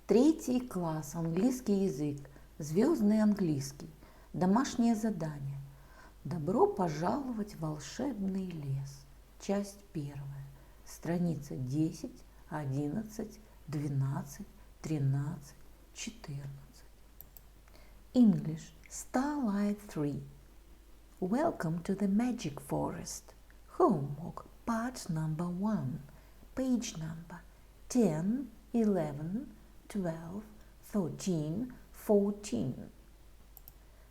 Третий класс, английский язык, Звездный Английский, домашнее задание. Добро пожаловать в волшебный лес. Часть первая. Страница 10, 11, 12, 13, 14. English, Starlight 3. Welcome to the magic forest. Homework, part number 1. Page number 10, 11, 12, 13, 14.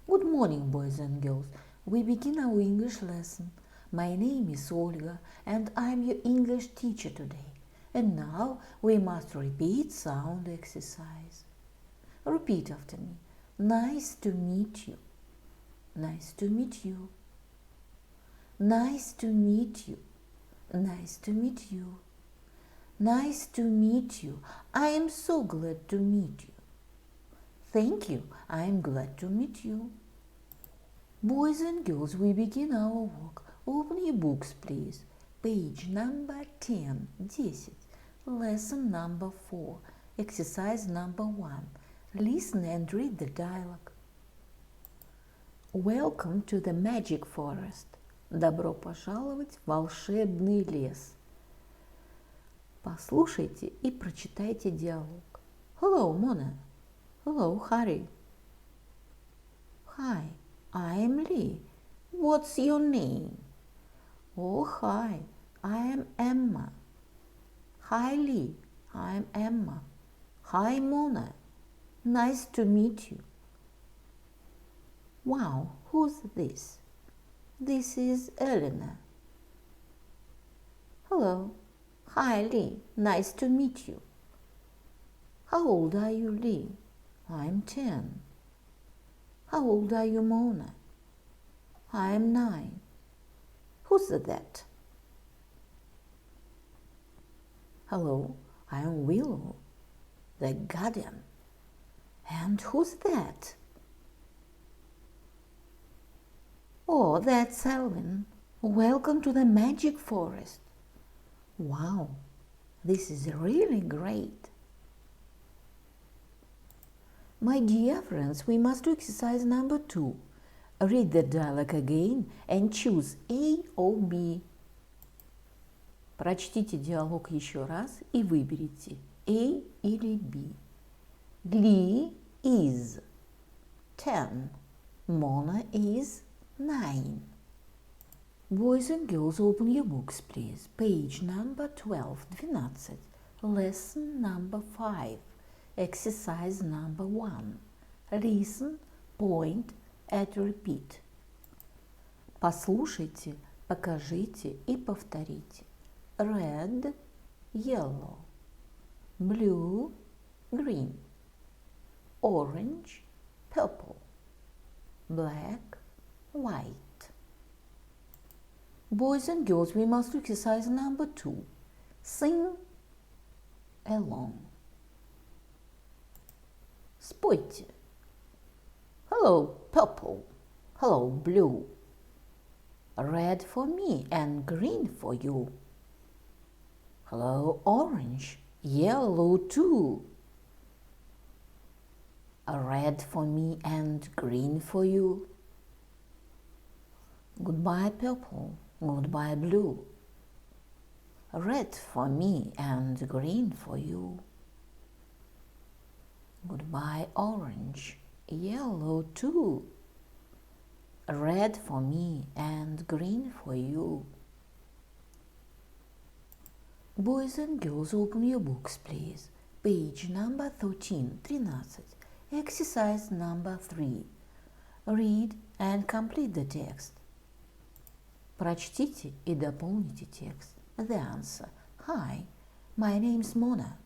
Good morning, boys and girls. We begin our English lesson. My name is Olga and I'm your English teacher today. And now we must repeat sound exercise. Repeat after me. Nice to meet you. Nice to meet you. Nice to meet you. Nice to meet you. Nice to meet you. I am so glad to meet you. Thank you. I am glad to meet you. Boys and girls, we begin our work. Open your books, please. Page number 10, 10. Lesson number 4. Exercise number 1. Listen and read the dialogue. Welcome to the magic forest. Добро пожаловать в волшебный лес. Послушайте и прочитайте диалог. Hello, Mona. Hello, Harry. Hi, I'm Lee. What's your name? Oh, hi, I am Emma. Hi, Lee. I'm Emma. Hi, Mona. Nice to meet you. Wow, who's this? This is Eleanor. Hello. Hi, Lee. Nice to meet you. How old are you, Lee? I'm 10. How old are you, Mona? I'm 9. Who's that? Hello, I'm Willow, the guardian. And who's that? Oh, that's Alvin. Welcome to the magic forest. Wow, this is really great. My dear friends, we must do exercise number 2. Read the dialogue again and choose A or B. Прочтите диалог еще раз и выберите A или B. Lee is 10. Mona is 9. Boys and girls, open your books, please. Page number 12, 12. Lesson number 5. Exercise number 1. Listen, point, and repeat. Послушайте, покажите и повторите. Red, yellow. Blue, green. Orange, purple. Black, white. Boys and girls, we must do exercise number 2. Sing along. Спойте. Hello, purple. Hello, blue. Red for me and green for you. Hello, orange. Yellow too. Red for me and green for you. Goodbye, purple. Goodbye, blue. Red for me and green for you. Goodbye, orange. Yellow too. Red for me and green for you. Boys and girls, open your books, please. Page number 13, 13. Exercise number 3. Read and complete the text. Прочтите и дополните текст. The answer. Hi, my name's Mona.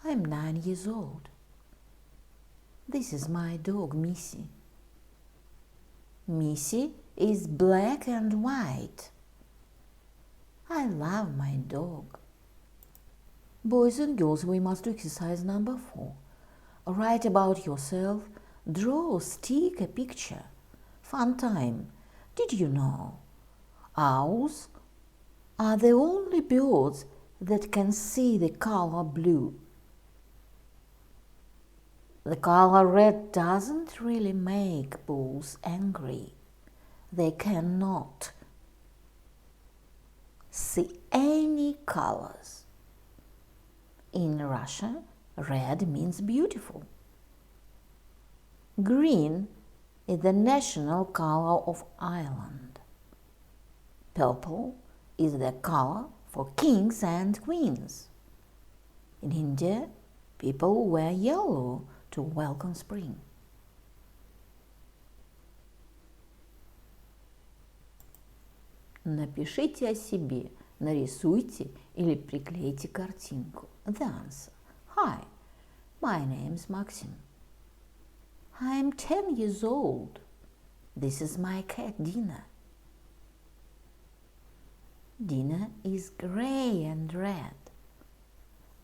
I'm 9 years old. This is my dog, Missy. Missy is black and white. I love my dog. Boys and girls, we must do exercise number 4. Write about yourself. Draw, stick a picture. Fun time. Did you know? Owls are the only birds that can see the color blue. The color red doesn't really make bulls angry. They cannot see any colors. In Russia, red means beautiful. Green is the national color of Ireland. Purple is the color for kings and queens. In India, people wear yellow to welcome spring. Напишите о себе, нарисуйте или приклейте картинку. The answer. Hi, my name's Maxim. I'm 10 years old. This is my cat Dina. Dina is gray and red.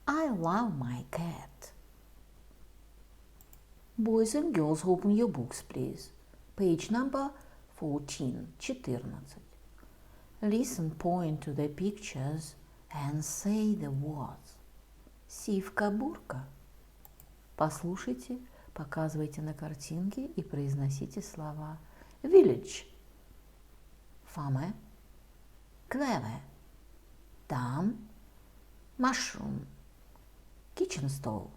I love my cat. Boys and girls, open your books, please. Page number 14. Listen, point to the pictures and say the words. Сивка-бурка. Послушайте, показывайте на картинке и произносите слова. Village. Farmer. Clever. Dam. Mushroom. Kitchen stove.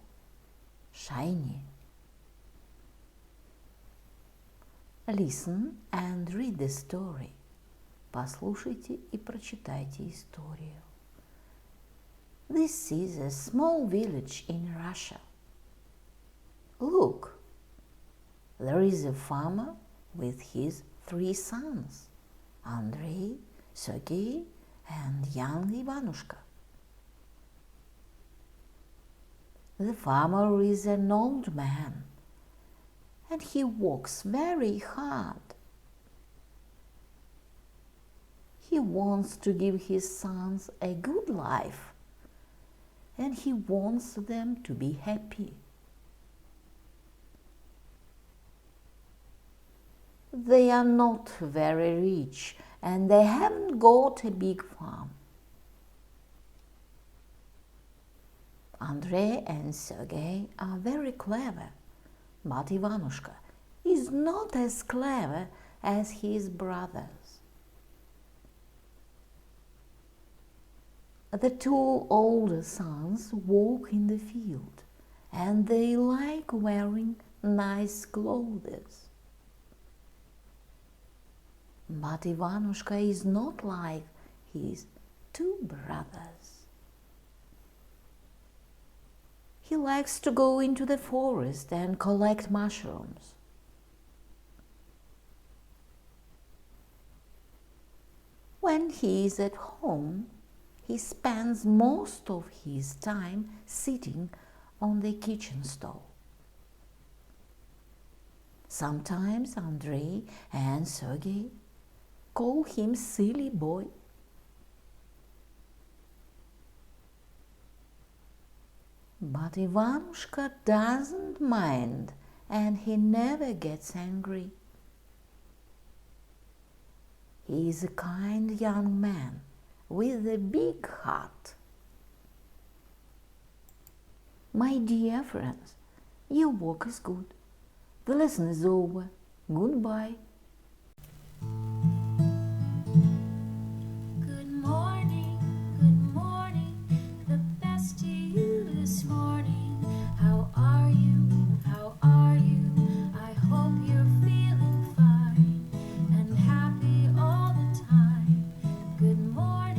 Shiny. Listen and read the story. Послушайте и прочитайте историю. This is a small village in Russia. Look, there is a farmer with his 3 sons, Andrei, Sergei, and young Ivanushka. The farmer is an old man, and he works very hard. He wants to give his sons a good life, and he wants them to be happy. They are not very rich, and they haven't got a big farm. Andrei and Sergei are very clever, but Ivanushka is not as clever as his brothers. The 2 older sons walk in the field, and they like wearing nice clothes. But Ivanushka is not like his 2 brothers. He likes to go into the forest and collect mushrooms. When he is at home, he spends most of his time sitting on the kitchen stove. Sometimes Andrei and Sergei call him silly boy. But Ivanushka doesn't mind, and he never gets angry. He is a kind young man with a big heart. My dear friends, your work is good. The lesson is over. Goodbye. Good morning, the best to you this morning. How are you? How are you? I hope you're feeling fine and happy all the time. Good morning.